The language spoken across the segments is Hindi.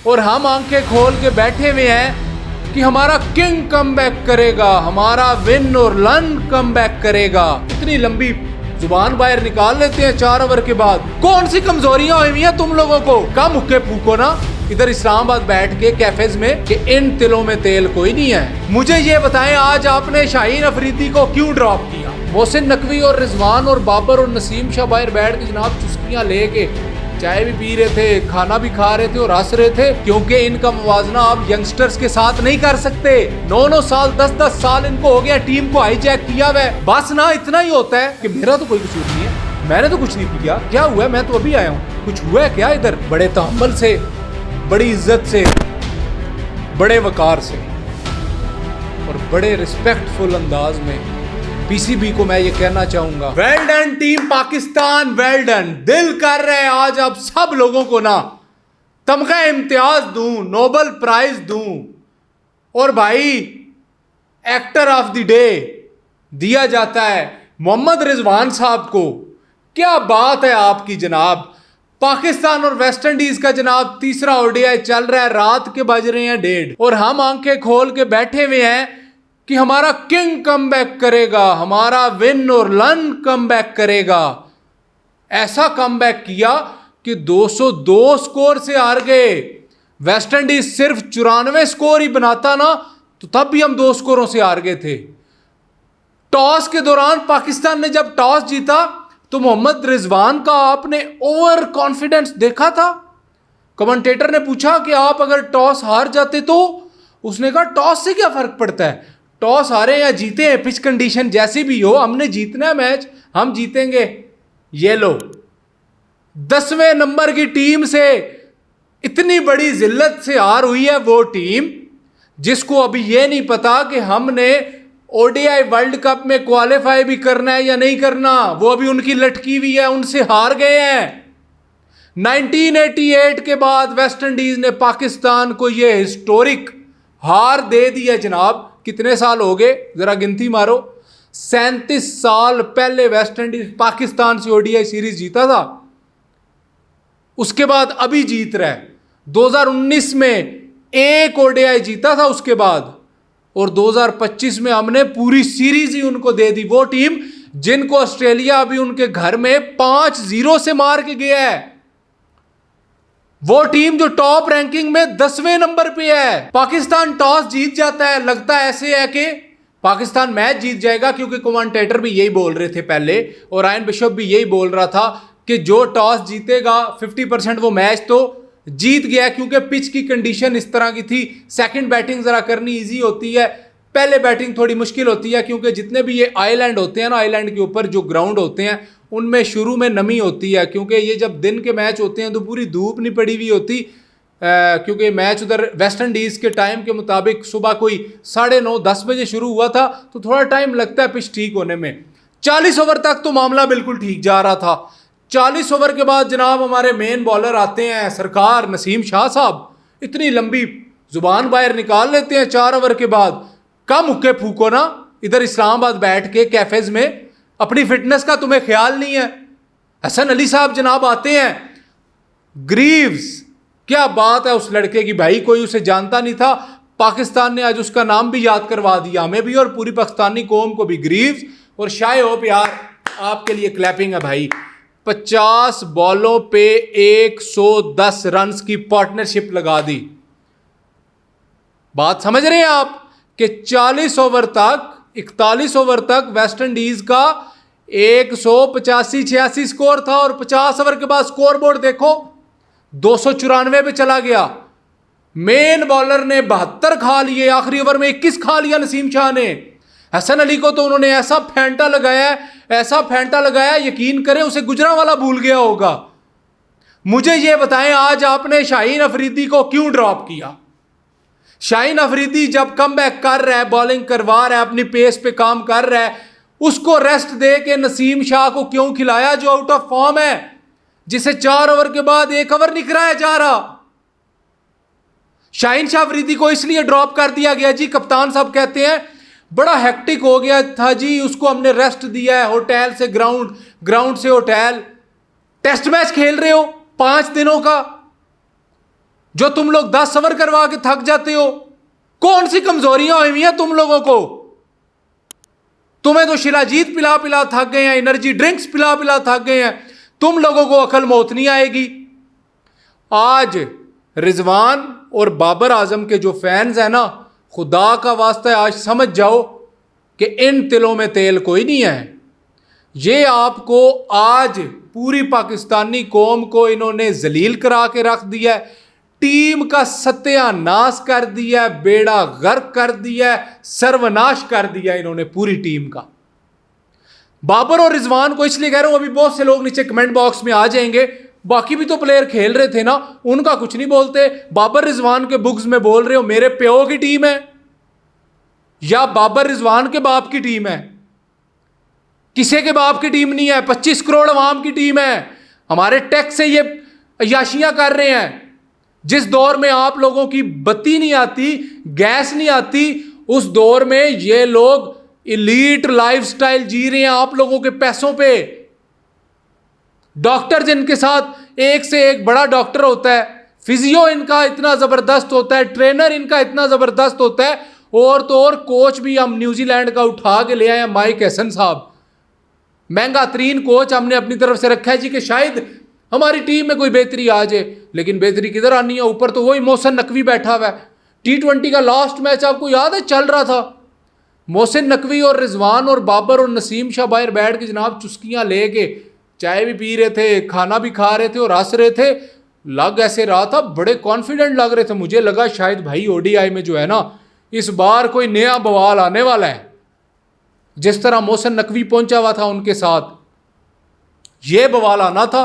और हम आंखें खोल के बैठे हुए हैं कि हमारा किंग कमबैक करेगा, हमारा विन और लन कमबैक करेगा। इतनी लंबी जुबान बाहर निकाल लेते हैं 4 ओवर के बाद। कौन सी कमजोरियां हुई हैं तुम लोगों को? कम हुक्के फूको ना इधर इस्लामाबाद बैठ के कैफेज में कि इन तिलों में तेल कोई नहीं है। मुझे ये बताएं, आज आपने शाहीन अफरीदी को क्यों ड्रॉप किया? मोहसिन नकवी और रिजवान और बाबर और नसीम शाह बाहर बैठ के जनाब चुस्कियां लेके चाय भी पी रहे थे, खाना भी खा रहे थे और हंस रहे थे, क्योंकि इनका मुवाजना आप यंगस्टर्स के साथ नहीं कर सकते। 9-9 साल 10-10 साल इनको हो गया टीम को हाईजैक किया हुआ है। बस ना इतना ही होता है कि मेरा तो कोई कसूर नहीं है, मैंने तो कुछ नहीं किया। क्या हुआ? मैं तो अभी आया हूँ। कुछ हुआ है क्या इधर? बड़े तहम्मुल से, बड़ी इज्जत से, बड़े वकार से और बड़े रिस्पेक्टफुल अंदाज में पीसीबी को मैं ये कहना चाहूंगा, well done team Pakistan, well done. दिल कर रहे हैं आज अब सब लोगों को ना तमगा इम्तियाज दूं, नोबेल प्राइज दूं और भाई एक्टर ऑफ द डे दिया जाता है मोहम्मद रिजवान साहब को। क्या बात है आपकी जनाब। पाकिस्तान और वेस्ट इंडीज का जनाब तीसरा ओडीआई चल रहा है, रात के बज रहे हैं 1:30 और हम आंखें खोल के बैठे हुए हैं कि हमारा किंग कमबैक करेगा, हमारा विन और लन कमबैक करेगा। ऐसा कमबैक किया कि 202 स्कोर से हार गए। वेस्ट इंडीज सिर्फ 94 स्कोर ही बनाता ना तो तब भी हम 2 स्कोरों से हार गए थे। टॉस के दौरान पाकिस्तान ने जब टॉस जीता तो मोहम्मद रिजवान का आपने ओवर कॉन्फिडेंस देखा था। कमेंटेटर ने पूछा कि आप अगर टॉस हार जाते तो? उसने कहा टॉस से क्या फर्क पड़ता है, टॉस हारे या जीते हैं, पिच कंडीशन जैसी भी हो, हमने जीतना है मैच, हम जीतेंगे। ये लो 10वें नंबर की टीम से इतनी बड़ी जिल्लत से हार हुई है वो टीम जिसको अभी ये नहीं पता कि हमने ओडीआई वर्ल्ड कप में क्वालिफाई भी करना है या नहीं करना। वो अभी उनकी लटकी हुई है, उनसे हार गए हैं। 1988 के बाद वेस्ट इंडीज ने पाकिस्तान को यह हिस्टोरिक हार दे दी है जनाब। कितने साल हो गए जरा गिनती मारो? 37 साल पहले वेस्ट इंडीज पाकिस्तान से ओडीआई सीरीज जीता था, उसके बाद अभी जीत रहा है। 2019 में एक ओडीआई जीता था उसके बाद, और 2025 में हमने पूरी सीरीज ही उनको दे दी। वो टीम जिनको ऑस्ट्रेलिया अभी उनके घर में 5-0 से मार के गया है, वो टीम जो टॉप रैंकिंग में 10वें नंबर पे है। पाकिस्तान टॉस जीत जाता है, लगता है ऐसे है कि पाकिस्तान मैच जीत जाएगा, क्योंकि कमेंटेटर भी यही बोल रहे थे पहले और रायन बिशप भी यही बोल रहा था कि जो टॉस जीतेगा 50% वो मैच तो जीत गया, क्योंकि पिच की कंडीशन इस तरह की थी। सेकंड बैटिंग जरा करनी इजी होती है, पहले बैटिंग थोड़ी मुश्किल होती है, क्योंकि जितने भी ये आइलैंड होते हैं ना, आइलैंड के ऊपर जो ग्राउंड होते हैं उनमें शुरू में नमी होती है, क्योंकि ये जब दिन के मैच होते हैं तो पूरी धूप नहीं पड़ी हुई होती, क्योंकि मैच उधर वेस्ट इंडीज़ के टाइम के मुताबिक सुबह कोई 9:30-10 बजे शुरू हुआ था, तो थोड़ा टाइम लगता है पिच ठीक होने में। 40 ओवर तक तो मामला बिल्कुल ठीक जा रहा था। 40 ओवर के बाद जनाब हमारे मेन बॉलर आते हैं सरकार नसीम शाह साहब, इतनी लंबी जुबान बाहर निकाल लेते हैं 4 ओवर के बाद। कम हुक्के फूको ना इधर इस्लामाबाद बैठ के कैफेज में, अपनी फिटनेस का तुम्हें ख्याल नहीं है। हसन अली साहब जनाब आते हैं, ग्रीव्स, क्या बात है उस लड़के की भाई, कोई उसे जानता नहीं था, पाकिस्तान ने आज उसका नाम भी याद करवा दिया, हमें भी और पूरी पाकिस्तानी कौम को भी। ग्रीव्स और शाय होप यार आपके लिए क्लैपिंग है भाई। 50 बॉलों पे 110 रन की पार्टनरशिप लगा दी। बात समझ रहे हैं आप कि 40 ओवर तक 41 ओवर तक वेस्ट इंडीज का 185-86 स्कोर था और 50 ओवर के बाद स्कोर बोर्ड देखो 294 पे चला गया। मेन बॉलर ने 72 खा लिए, आखिरी ओवर में 21 खा लिया नसीम शाह ने। हसन अली को तो उन्होंने ऐसा फेंटा लगाया, ऐसा फेंटा लगाया, यकीन करें उसे गुजरांवाला भूल गया होगा। मुझे यह बताएं आज आपने शाहीन अफरीदी को क्यों ड्रॉप किया? शाहीन अफरीदी जब कमबैक कर रहा है, बॉलिंग करवा रहा है, अपनी पेस पे काम कर रहा है, उसको रेस्ट दे के नसीम शाह को क्यों खिलाया जो आउट ऑफ फॉर्म है, जिसे 4 ओवर के बाद 1 ओवर नहीं कराया जा रहा? शाहीन शाह अफरीदी को इसलिए ड्रॉप कर दिया गया जी, कप्तान साहब कहते हैं बड़ा हेक्टिक हो गया था जी, उसको हमने रेस्ट दिया है, होटल से ग्राउंड, ग्राउंड से होटल। टेस्ट मैच खेल रहे हो 5 दिनों का, जो तुम लोग 10 ओवर करवा के थक जाते हो? कौन सी कमजोरियां हुई हैं तुम लोगों को? तुम्हें तो शिलाजीत पिला पिला थक गए हैं, एनर्जी ड्रिंक्स पिला पिला थक गए हैं, तुम लोगों को अकल मौत नहीं आएगी। आज रिजवान और बाबर आजम के जो फैंस हैं ना, खुदा का वास्ता है आज समझ जाओ कि इन तिलों में तेल कोई नहीं है। ये आपको आज पूरी पाकिस्तानी कौम को इन्होंने जलील करा के रख दिया है, टीम का सत्यानाश कर दिया है, बेड़ा गर्क कर दिया है, सर्वनाश कर दिया है इन्होंने पूरी टीम का। बाबर और रिजवान को इसलिए कह रहा हूं, अभी बहुत से लोग नीचे कमेंट बॉक्स में आ जाएंगे, बाकी भी तो प्लेयर खेल रहे थे ना, उनका कुछ नहीं बोलते। बाबर रिजवान के बुक्स में बोल रहे हो मेरे प्यो की टीम है या बाबर रिजवान के बाप की टीम है? किसी के बाप की टीम नहीं है, 25 करोड़ अवाम की टीम है। हमारे टैक्स से ये अयाशियां कर रहे हैं। जिस दौर में आप लोगों की बत्ती नहीं आती, गैस नहीं आती, उस दौर में ये लोग इलीट लाइफस्टाइल जी रहे हैं आप लोगों के पैसों पे। डॉक्टर जिनके साथ एक से एक बड़ा डॉक्टर होता है, फिजियो इनका इतना जबरदस्त होता है, ट्रेनर इनका इतना जबरदस्त होता है, और तो और कोच भी हम न्यूजीलैंड का उठा के ले आए हैं, माइक हैसन साहब। महंगा तरीन कोच हमने अपनी तरफ से रखा है जी कि शायद हमारी टीम में कोई बेहतरी आ जाए, लेकिन बेहतरी किधर आनी है? ऊपर तो वही मोहसिन नकवी बैठा हुआ है। T20 का लास्ट मैच आपको याद है चल रहा था, मोहसिन नकवी और रिजवान और बाबर और नसीम शाह बाहर बैठ के जनाब चुस्कियां लेके चाय भी पी रहे थे, खाना भी खा रहे थे और हंस रहे थे। लग ऐसे रहा था, बड़े कॉन्फिडेंट लग रहे थे। मुझे लगा शायद भाई ODI में जो है ना, इस बार कोई नया बवाल आने वाला है। जिस तरह मोहसिन नकवी पहुंचा हुआ था उनके साथ, यह बवाल आना था।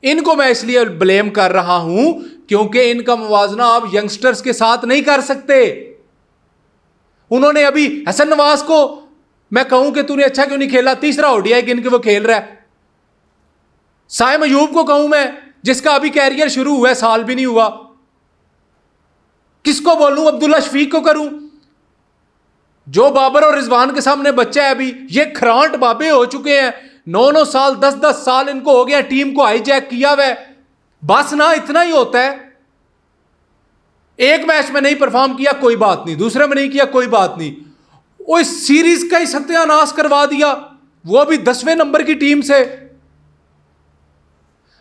इनको मैं इसलिए ब्लेम कर रहा हूं क्योंकि इनका मुवाजना आप यंगस्टर्स के साथ नहीं कर सकते। उन्होंने अभी हसन नवाज को मैं कहूं कि तूने अच्छा क्यों नहीं खेला, तीसरा ODI गिन के वो खेल रहा है। साइम अयूब को कहूं मैं, जिसका अभी कैरियर शुरू हुआ है, साल भी नहीं हुआ। किसको बोलूं? अब्दुल्ला शफीक को करूं, जो बाबर और रिजवान के सामने बच्चा है। अभी ये खरांट बाबे हो चुके हैं, 9-9 साल 10-10 साल इनको हो गया टीम को हाईजैक किया हुआ है। बस ना इतना ही होता है, एक मैच में नहीं परफॉर्म किया कोई बात नहीं, दूसरे में नहीं किया कोई बात नहीं, वो इस सीरीज का ही सत्यानाश करवा दिया, वो भी 10वें नंबर की टीम से।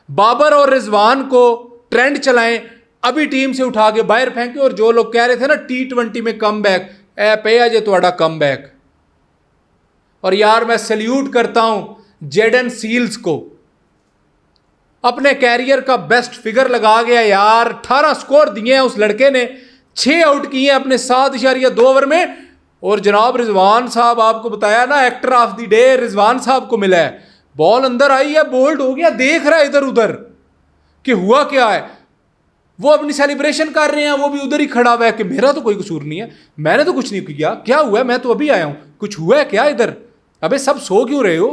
बाबर और रिजवान को ट्रेंड चलाएं, अभी टीम से उठा के बाहर फेंके। और जो लोग कह रहे थे ना T20 में कम बैक, ए पे जे थोड़ा कम बैक। और यार मैं सैल्यूट करता हूं जेडन सील्स को, अपने कैरियर का बेस्ट फिगर लगा गया यार। 18 स्कोर दिए हैं उस लड़के ने, 6 आउट किए हैं अपने 7.2 ओवर में। और जनाब रिजवान साहब, आपको बताया ना actor of the day Rizwan साहब को मिला है। बॉल अंदर आई है, बोल्ड हो गया, देख रहा है इधर उधर कि हुआ क्या है। वो अपनी सेलिब्रेशन कर रहे हैं, वो भी उधर ही खड़ा हुआ है कि मेरा तो कोई कसूर नहीं है, मैंने तो कुछ नहीं किया, क्या हुआ है, मैं तो अभी आया हूं, कुछ हुआ है क्या इधर? अबे सब सो क्यों रहे हो?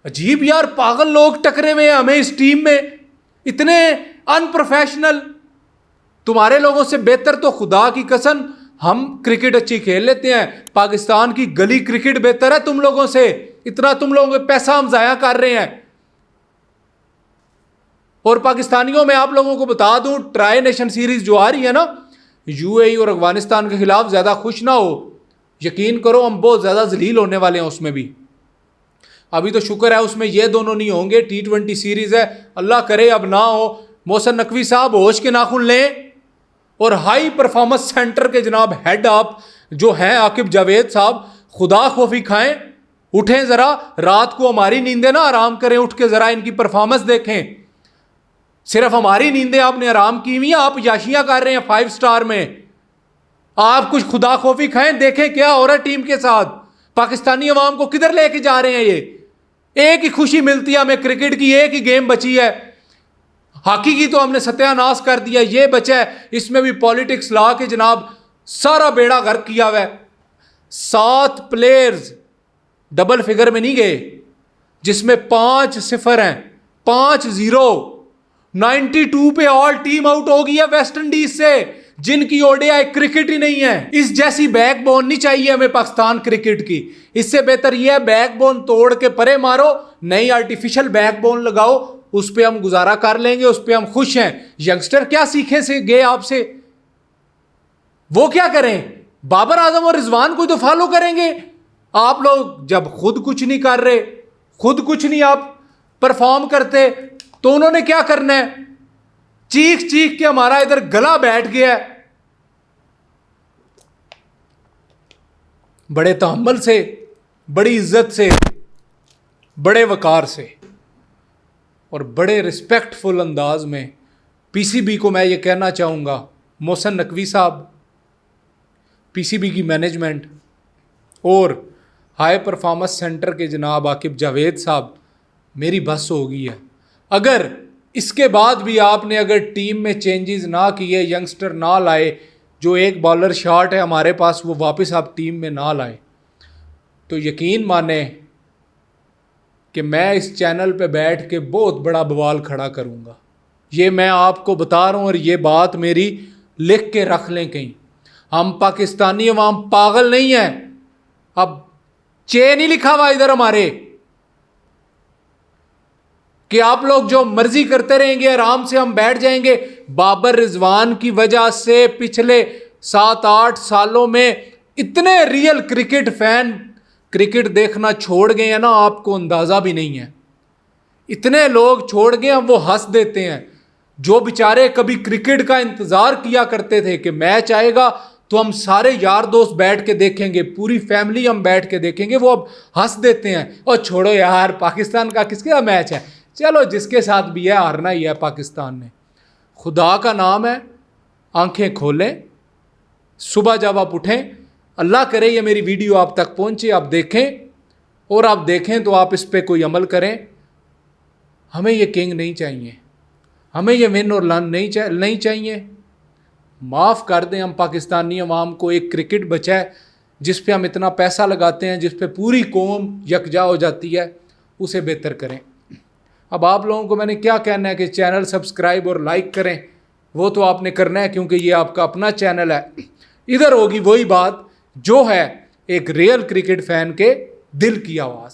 अजीब यार, पागल लोग टकरे हुए हैं हमें इस टीम में, इतने अनप्रोफेशनल। तुम्हारे लोगों से बेहतर तो खुदा की कसम हम क्रिकेट अच्छी खेल लेते हैं। पाकिस्तान की गली क्रिकेट बेहतर है तुम लोगों से। इतना तुम लोगों के पैसा हम जाया कर रहे हैं। और पाकिस्तानियों में आप लोगों को बता दूं, ट्राई नेशन सीरीज जो आ रही है ना, UAE और अफगानिस्तान के खिलाफ, ज्यादा खुश ना हो, यकीन करो हम बहुत ज्यादा जलील होने वाले हैं उसमें भी। अभी तो शुक्र है उसमें ये दोनों नहीं होंगे, T20 सीरीज है, अल्लाह करे अब ना हो। मोहसिन नकवी साहब होश के नाखून लें, और हाई परफॉर्मेंस सेंटर के जनाब हेड आप जो हैं आकिब जावेद साहब, खुदा खौफी खाएं, उठें जरा, रात को हमारी नींदें ना आराम करें, उठ के जरा इनकी परफॉर्मेंस देखें। सिर्फ हमारी नींदें आपने आराम की हुई हैं, आप याशियां कर रहे हैं 5 स्टार में। आप कुछ खुदा खौफी खाएं, देखें क्या हो रहा है टीम के साथ, पाकिस्तानी अवाम को किधर लेके जा रहे हैं। ये एक ही खुशी मिलती है हमें क्रिकेट की, एक ही गेम बची है। हॉकी की तो हमने सत्यानाश कर दिया, ये बचा है, इसमें भी पॉलिटिक्स ला के जनाब सारा बेड़ा गर्क किया हुआ है। 7 प्लेयर्स डबल फिगर में नहीं गए, जिसमें 5 सिफर हैं, 5-0। 92 पे ऑल टीम आउट हो गई है वेस्ट इंडीज से, जिनकी ODI क्रिकेट ही नहीं है। इस जैसी बैकबोन नहीं चाहिए हमें पाकिस्तान क्रिकेट की। इससे बेहतर यह है बैकबोन तोड़ के परे मारो, नई आर्टिफिशियल बैकबोन लगाओ, उस पर हम गुजारा कर लेंगे, उस पर हम खुश हैं। यंगस्टर क्या सीखे से गए आपसे, वो क्या करें? बाबर आजम और रिजवान को तो फॉलो करेंगे। आप लोग जब खुद कुछ नहीं कर रहे, खुद कुछ नहीं आप परफॉर्म करते, तो उन्होंने क्या करना है? चीख चीख के हमारा इधर गला बैठ गया है। बड़े तहम्मुल से, बड़ी इज्जत से, बड़े वकार से और बड़े रिस्पेक्टफुल अंदाज में पीसीबी को मैं ये कहना चाहूँगा, मोहसिन नकवी साहब, पीसीबी की मैनेजमेंट और हाई परफॉर्मेंस सेंटर के जनाब आकिब जावेद साहब, मेरी बस हो गई है। अगर इसके बाद भी आपने अगर टीम में चेंजेस ना किए, यंगस्टर ना लाए, जो एक बॉलर शॉट है हमारे पास वो वापस आप टीम में ना लाए, तो यकीन माने कि मैं इस चैनल पे बैठ के बहुत बड़ा बवाल खड़ा करूँगा। ये मैं आपको बता रहा हूँ और ये बात मेरी लिख के रख लें कहीं। हम पाकिस्तानी अवाम पागल नहीं है। अब चेन ही लिखा हुआ इधर हमारे कि आप लोग जो मर्जी करते रहेंगे, आराम से हम बैठ जाएंगे। बाबर रिजवान की वजह से पिछले 7-8 सालों में इतने रियल क्रिकेट फैन क्रिकेट देखना छोड़ गए हैं ना, आपको अंदाज़ा भी नहीं है। इतने लोग छोड़ गए हैं, वो हंस देते हैं। जो बेचारे कभी क्रिकेट का इंतज़ार किया करते थे कि मैच आएगा तो हम सारे यार दोस्त बैठ के देखेंगे, पूरी फैमिली हम बैठ के देखेंगे, वो अब हंस देते हैं। और छोड़ो यार, पाकिस्तान का किसका मैच है, चलो जिसके साथ भी है हारना ही है पाकिस्तान ने। खुदा का नाम है, आंखें खोलें, सुबह जब आप उठें, अल्लाह करे ये मेरी वीडियो आप तक पहुंचे, आप देखें, और आप देखें तो आप इस पर कोई अमल करें। हमें ये किंग नहीं चाहिए, हमें ये विन और लन नहीं चाहिए। माफ़ कर दें हम पाकिस्तानी अवाम को, एक क्रिकेट बचा है जिस पे हम इतना पैसा लगाते हैं, जिस पे पूरी कौम यकजा हो जाती है, उसे बेहतर करें। अब आप लोगों को मैंने क्या कहना है कि चैनल सब्सक्राइब और लाइक करें, वो तो आपने करना है क्योंकि ये आपका अपना चैनल है। इधर होगी वही बात जो है एक रियल क्रिकेट फैन के दिल की आवाज़।